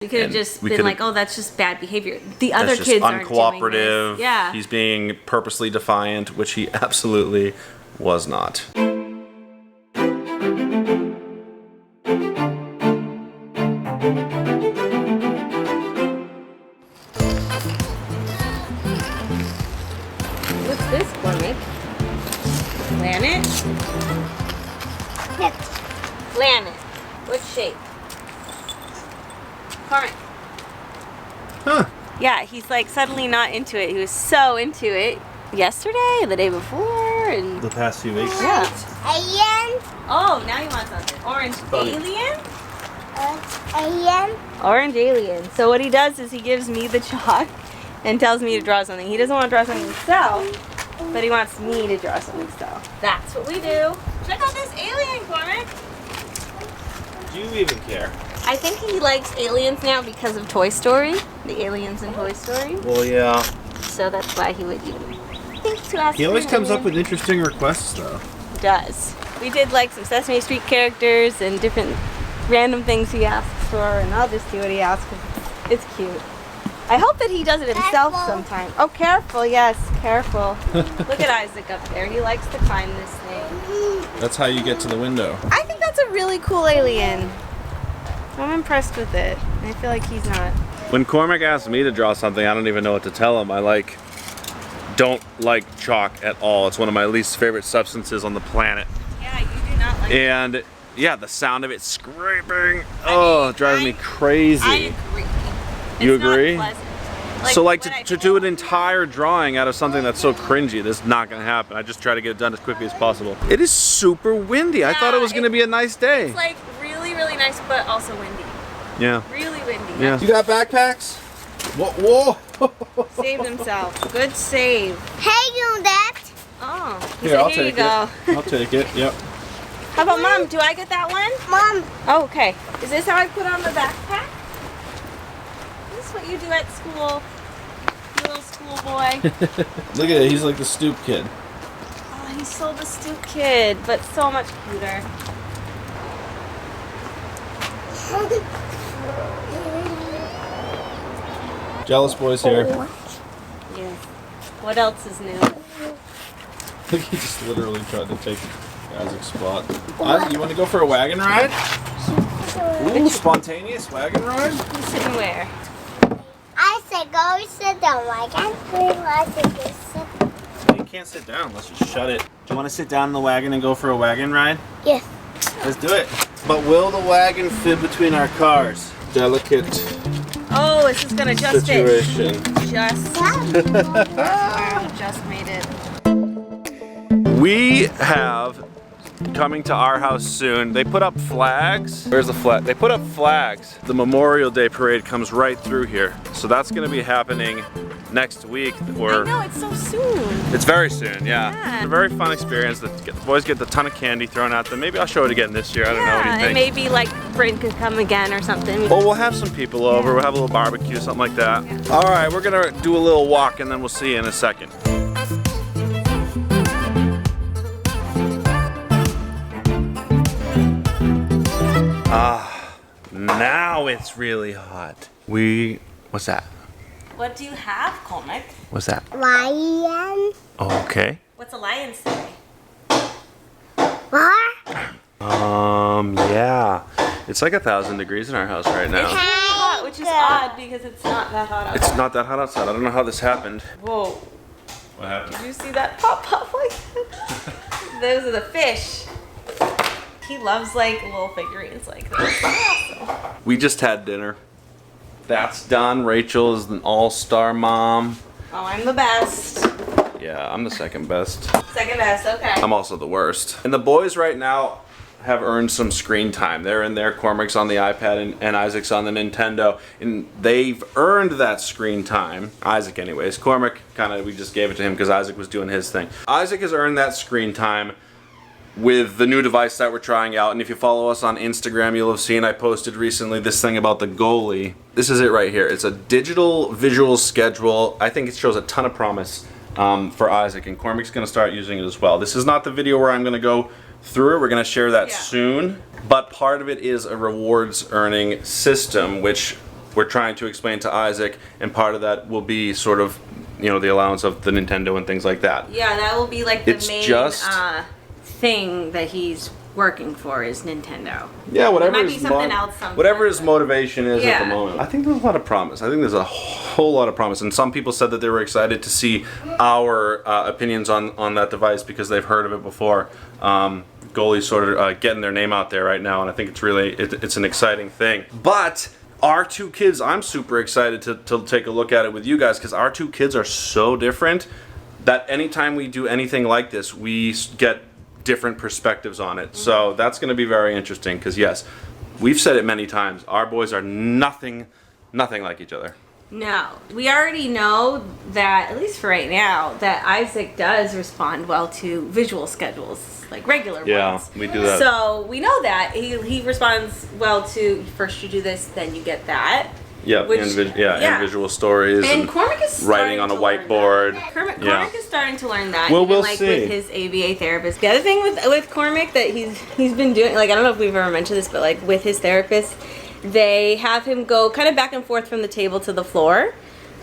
We could have just been like, oh, that's just bad behavior. The other kids aren't doing this. Yeah. He's being purposely defiant, which he absolutely was not. What's this, Cormac? Planet? Planet. What shape? Cormac. Huh. Yeah, he's like suddenly not into it. He was so into it yesterday, the day before, and The past few weeks. yeah. Alien. Oh, now you want something. Orange alien? Alien. Orange alien. So what he does is he gives me the chalk and tells me to draw something. He doesn't want to draw something himself, but he wants me to draw something himself. That's what we do. Check out this alien, Cormac. Do you even care? I think he likes aliens now because of Toy Story. The aliens in Toy Story. Well, yeah. So that's why he would even think to ask. He always for comes an up with interesting requests, though. He does. We did like some Sesame Street characters and different random things he asks for, and I'll just do what he asks because it's cute. I hope that he does it himself sometime. Oh, careful, yes, careful. Look at Isaac up there. He likes to climb this thing. That's how you get to the window. I think that's a really cool alien. I'm impressed with it. I feel like he's not. When Cormac asks me to draw something, I don't even know what to tell him. I don't like chalk at all. It's one of my least favorite substances on the planet. Yeah, you do not like it. And yeah, the sound of it scraping, it drives me crazy. I agree. You It's not agree? pleasant. So what to I do an entire drawing out of something that's so cringy, this is not gonna happen. I just try to get it done as quickly as possible. It is super windy. I thought it was gonna be a nice day. It's like really, really nice, but also windy. Yeah. Really windy. Yeah. You got backpacks? Whoa. Saved himself. Good save. Hey, you that. Oh, he Here, said, I'll here you take go. it. I'll take it. Yep. How about Mom? Do I get that one? Mom. Oh, okay. Is this how I put on the backpack? Is this what you do at school? You little schoolboy. Look at it. He's like the stoop kid. Oh, he's so the stoop kid, but so much cuter. Jealous boys here. Yeah. What else is new? Look, he just literally tried to take Isaac's spot. You want to go for a wagon ride? Ooh, spontaneous wagon ride? You sitting where? I said go sit down. Wagon. I said go sit. You can't sit down unless you shut it. Do you want to sit down in the wagon and go for a wagon ride? Yes. Let's do it. But will the wagon fit between our cars? Delicate Oh, it's just gonna just situation. Just made it. We have coming to our house soon. They put up flags. Where's the flag? They put up flags. The Memorial Day parade comes right through here. So that's gonna be happening next week. I know, it's so soon. It's very soon, yeah. Yeah. It's a very fun experience. The boys get a ton of candy thrown at them. Maybe I'll show it again this year. I don't know. What do you and think? maybe like Brent could come again or something. Well, we'll have some people over. We'll have a little barbecue, something like that. Yeah. All right, we're gonna do a little walk and then we'll see you in a second. Now it's really hot. What's that? What do you have, Cormac? What's that? Lion. Oh, okay. What's a lion say? What? Yeah. It's like 1,000 degrees in our house right now. It's really hot, which is odd because it's not that hot outside. It's not that hot outside. I don't know how this happened. Whoa. What happened? Did you see that pop up like that? Those are the fish. He loves like little figurines like this. Awesome. We just had dinner. That's done. Rachel is an all-star mom. Oh, I'm the best. Yeah, I'm the second best. Second best, okay. I'm also the worst. And the boys right now have earned some screen time. They're in there. Cormac's on the iPad and Isaac's on the Nintendo. And they've earned that screen time. Isaac anyways. Cormac, we just gave it to him because Isaac was doing his thing. Isaac has earned that screen time with the new device that we're trying out. And if you follow us on Instagram, you'll have seen I posted recently this thing about the Goalie. This is it right here. It's a digital visual schedule. I think it shows a ton of promise for Isaac, and Cormac's gonna start using it as well. This is not the video where I'm gonna go through it. We're gonna share that soon. But part of it is a rewards earning system, which we're trying to explain to Isaac, and part of that will be sort of, the allowance of the Nintendo and things like that. Yeah, that will be like the It's main just- thing that he's working for is Nintendo. Yeah, whatever There might be his something else sometime, whatever his but- motivation is at the Yeah. moment. I think there's a lot of promise. I think there's a whole lot of promise, and some people said that they were excited to see our opinions on that device because they've heard of it before. Goalie's sort of getting their name out there right now, and I think it's really it's an exciting thing. But our two kids, I'm super excited to take a look at it with you guys because our two kids are so different that anytime we do anything like this, we get different perspectives on it. So that's going to be very interesting because yes, we've said it many times. Our boys are nothing like each other. No, we already know that, at least for right now, that Isaac does respond well to visual schedules, like regular Yeah, ones. we do that. So we know that he responds well to first you do this, then you get that. Yeah, Which- and yeah. visual stories And Cormac is writing starting on a to learn whiteboard. that. Cormac Yeah. is starting to learn that. Well, even we'll like see. with his ABA therapist. The other thing with Cormac that he's been doing, like I don't know if we've ever mentioned this, but like with his therapist, they have him go kind of back and forth from the table to the floor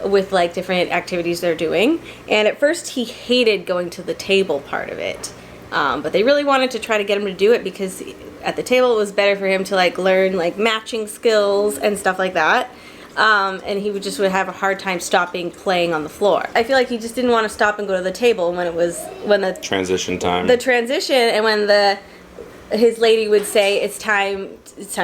with like different activities they're doing. And at first he hated going to the table part of it. But they really wanted to try to get him to do it because at the table it was better for him to like learn like matching skills and stuff like that. And he would have a hard time stopping playing on the floor. I feel like he just didn't want to stop and go to the table when the Transition time. the transition and when his lady would say it's time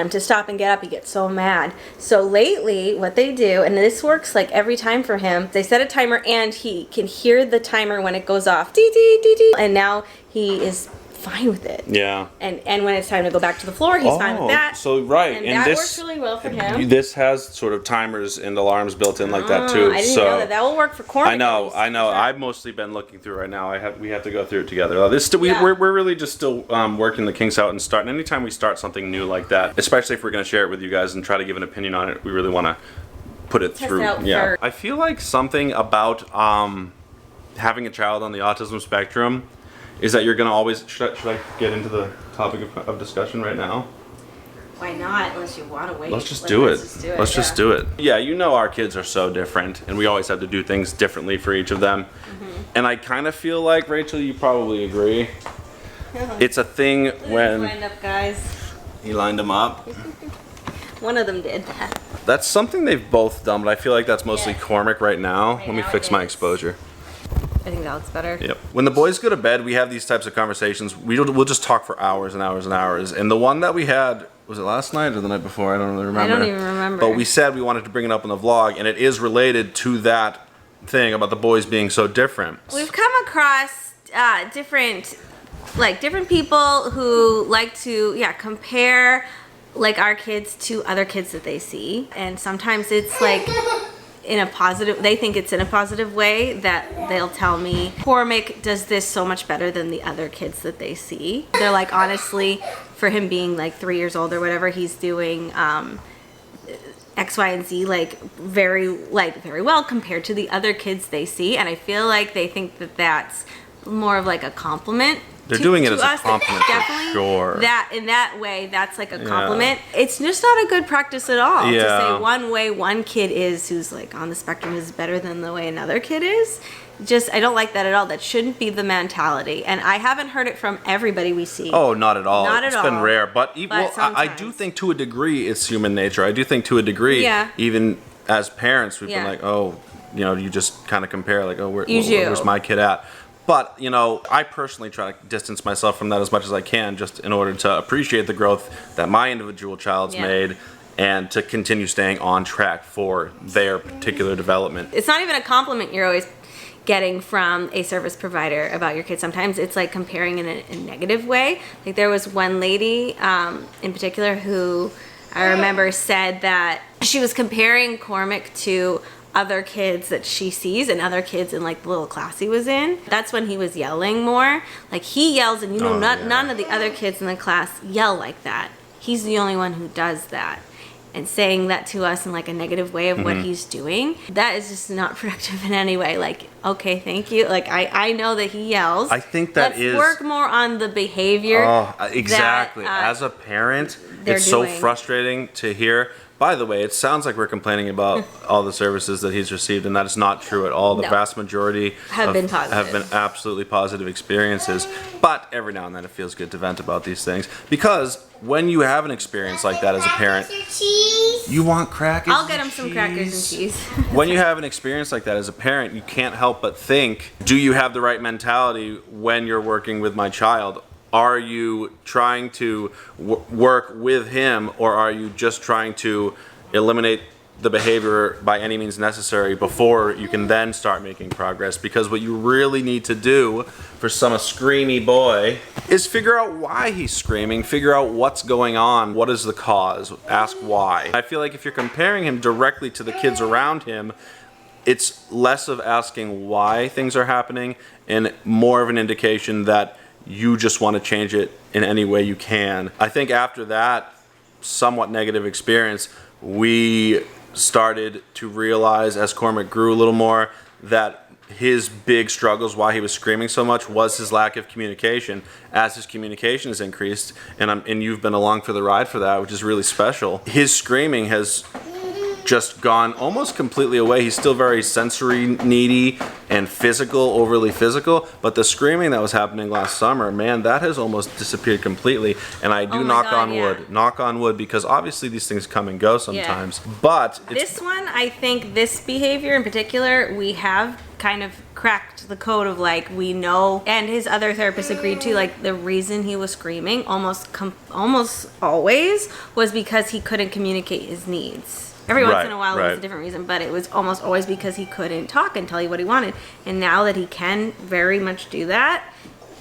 to stop and get up, he gets so mad. So lately what they do, and this works like every time for him, they set a timer and he can hear the timer when it goes off, dee dee dee dee, and now he is fine with it. Yeah. And when it's time to go back to the floor, he's fine with that. So right, and and that this works really well for him. This has sort of timers and alarms built in like that too. I didn't so know that. That will work for Cormac. I know, at least. I know. I've mostly been looking through right now. We have to go through it together. Yeah. We're really just still working the kinks out and starting. Anytime we start something new like that, especially if we're going to share it with you guys and try to give an opinion on it, we really want to put it Test through. it out Yeah, first. I feel like something about having a child on the autism spectrum is that you're going to always. Should I get into the topic of discussion right now? Why not? Unless you want to wait. Let's just do it. Let's just yeah. do it. Yeah, our kids are so different, and we always have to do things differently for each of them. Mm-hmm. And I kind of feel like, Rachel, you probably agree. It's a thing when Lined up, guys. he lined them up. One of them did that. That's something they've both done, but I feel like that's mostly Yeah. Cormac right now. Right Let me now fix it my is. exposure. I think that looks better. Yep. When the boys go to bed, we have these types of conversations. We'll just talk for hours and hours and hours. And the one that we had, was it last night or the night before? I don't really remember. I don't even remember. But we said we wanted to bring it up in the vlog, and it is related to that thing about the boys being so different. We've come across different people who like to compare like our kids to other kids that they see, and sometimes it's like they think it's in a positive way that they'll tell me Cormac does this so much better than the other kids that they see. They're like, honestly, for him being like 3 years old or whatever, he's doing X, Y, and Z very well compared to the other kids they see, and I feel like they think that that's more of like a compliment. They're doing it to as a us. compliment for Definitely sure. That in that way, that's like a compliment. It's just not a good practice at all to Yeah. say one way one kid is who's like on the spectrum is better than the way another kid is. I don't like that at all. That shouldn't be the mentality, and I haven't heard it from everybody we see. Oh, not at all. Not at It's been all. rare. But, I do sometimes. think to a degree it's human nature. I do think to a degree, Yeah. even as parents, we've Yeah. been like, oh, you just kind of compare, like, oh, You do. where's my kid at? But, I personally try to distance myself from that as much as I can just in order to appreciate the growth that my individual child's Yeah. made and to continue staying on track for their particular development. It's not even a compliment you're always getting from a service provider about your kid. Sometimes it's like comparing in a negative way. Like there was one lady in particular who I remember said that she was comparing Cormac to other kids that she sees and other kids in like the little class he was in. That's when he was yelling more. Like he yells and none of the other kids in the class yell like that. He's the only one who does that. And saying that to us in like a negative way of what he's doing, that is just not productive in any way. Like, okay, thank you. Like I know that he yells. I think that Let's is- work more on the behavior. Oh, exactly. that, As a parent, they're it's so doing. frustrating to hear By the way, it sounds like we're complaining about all the services that he's received, and that is not true at all. The No. vast majority Have been positive. have been absolutely positive experiences. But every now and then it feels good to vent about these things, because when you have an experience like that as a parent, Cheese. you want crackers. I'll get him some crackers and cheese. When you have an experience like that as a parent, you can't help but think, do you have the right mentality when you're working with my child? Are you trying to work with him, or are you just trying to eliminate the behavior by any means necessary before you can then start making progress? Because what you really need to do for some screamy boy is figure out why he's screaming, figure out what's going on, what is the cause, ask why. I feel like if you're comparing him directly to the kids around him, it's less of asking why things are happening and more of an indication that you just want to change it in any way you can. I think after that somewhat negative experience, we started to realize, as Cormac grew a little more, that his big struggles, why he was screaming so much, was his lack of communication. As his communication has increased, and you've been along for the ride for that, which is really special, his screaming has just gone almost completely away. He's still very sensory needy and physical, overly physical, but the screaming that was happening last summer, man, that has almost disappeared completely. And I do knock on wood, because obviously these things come and go sometimes. Yeah. But this one, I think this behavior in particular, we have kind of cracked the code of, like, we know, and his other therapist agreed to, like, the reason he was screaming almost always was because he couldn't communicate his needs. Every once in a while it was a different reason, but it was almost always because he couldn't talk and tell you what he wanted. And now that he can very much do that,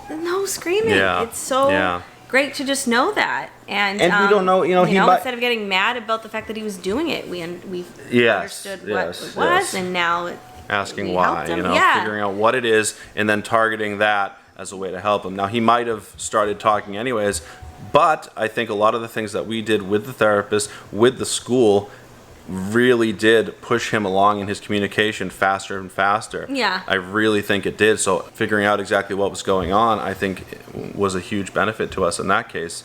no screaming. Yeah. It's so great to just know that. And we don't know, instead of getting mad about the fact that he was doing it, we understood what it was, and now asking why, figuring out what it is, and then targeting that as a way to help him. Now, he might have started talking anyways, but I think a lot of the things that we did with the therapist, with the school, really did push him along in his communication faster and faster. Yeah. I really think it did. So figuring out exactly what was going on, I think, was a huge benefit to us in that case,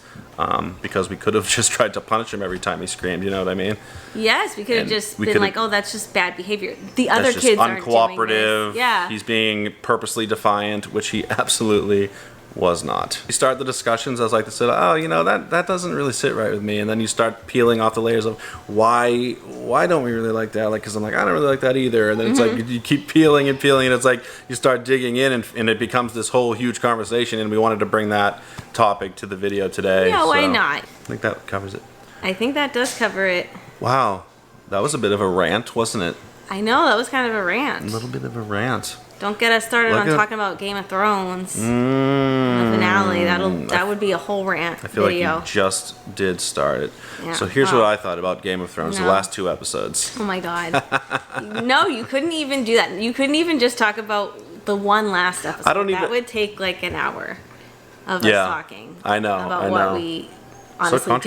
because we could have just tried to punish him every time he screamed, you know what I mean? Yes, we could have just been like, oh, that's just bad behavior. The other kids aren't doing this. Yeah. He's being purposely defiant, which he absolutely was not. You start the discussions as like to say, oh, that doesn't really sit right with me, and then you start peeling off the layers of why don't we really like that? Like, because I'm like, I don't really like that either, and then it's like you keep peeling and peeling, and it's like you start digging in, and it becomes this whole huge conversation. And we wanted to bring that topic to the video today. Yeah, why not? I think that covers it. I think that does cover it. Wow, that was a bit of a rant, wasn't it? I know, that was kind of a rant. A little bit of a rant. Don't get us started on talking about Game of Thrones. The finale. That would be a whole rant. I feel video. like you just did start it. Yeah. So here's what I thought about Game of Thrones, the last 2 episodes. Oh my god. No, you couldn't even do that. You couldn't even just talk about the one last episode. That would take like an hour of us talking. I know. About what we honestly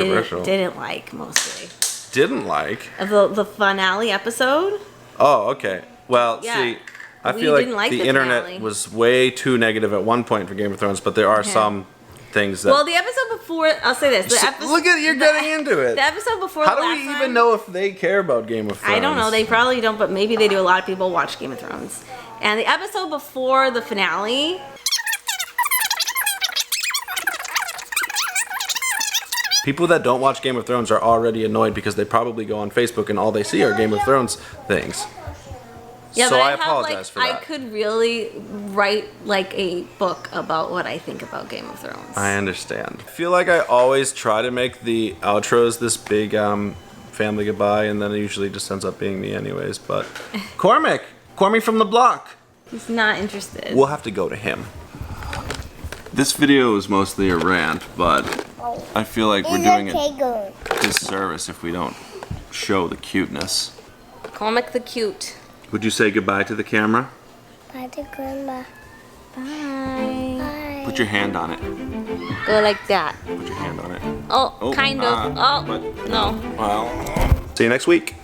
didn't like mostly. Didn't like? The finale episode? Oh, okay. Well, see, I feel like the internet was way too negative at one point for Game of Thrones, but there are some things that... Well, the episode before... I'll say this. Look at you're getting into it. The episode before How do we even know if they care about Game of Thrones? I don't know. They probably don't, but maybe they do. A lot of people watch Game of Thrones. And the episode before the finale... People that don't watch Game of Thrones are already annoyed because they probably go on Facebook and all they see are Game of Thrones things. Yeah, so but I apologize for that. I could really write like a book about what I think about Game of Thrones. I understand. I feel like I always try to make the outros this big family goodbye, and then it usually just ends up being me anyways. But Cormac from the block. He's not interested. We'll have to go to him. This video is mostly a rant, but I feel like we're doing a disservice if we don't show the cuteness. Cormac the cute. Would you say goodbye to the camera? Bye to Grandma. Bye. Bye. Put your hand on it. Go like that. Put your hand on it. Oh kind of. But, no. Well, see you next week.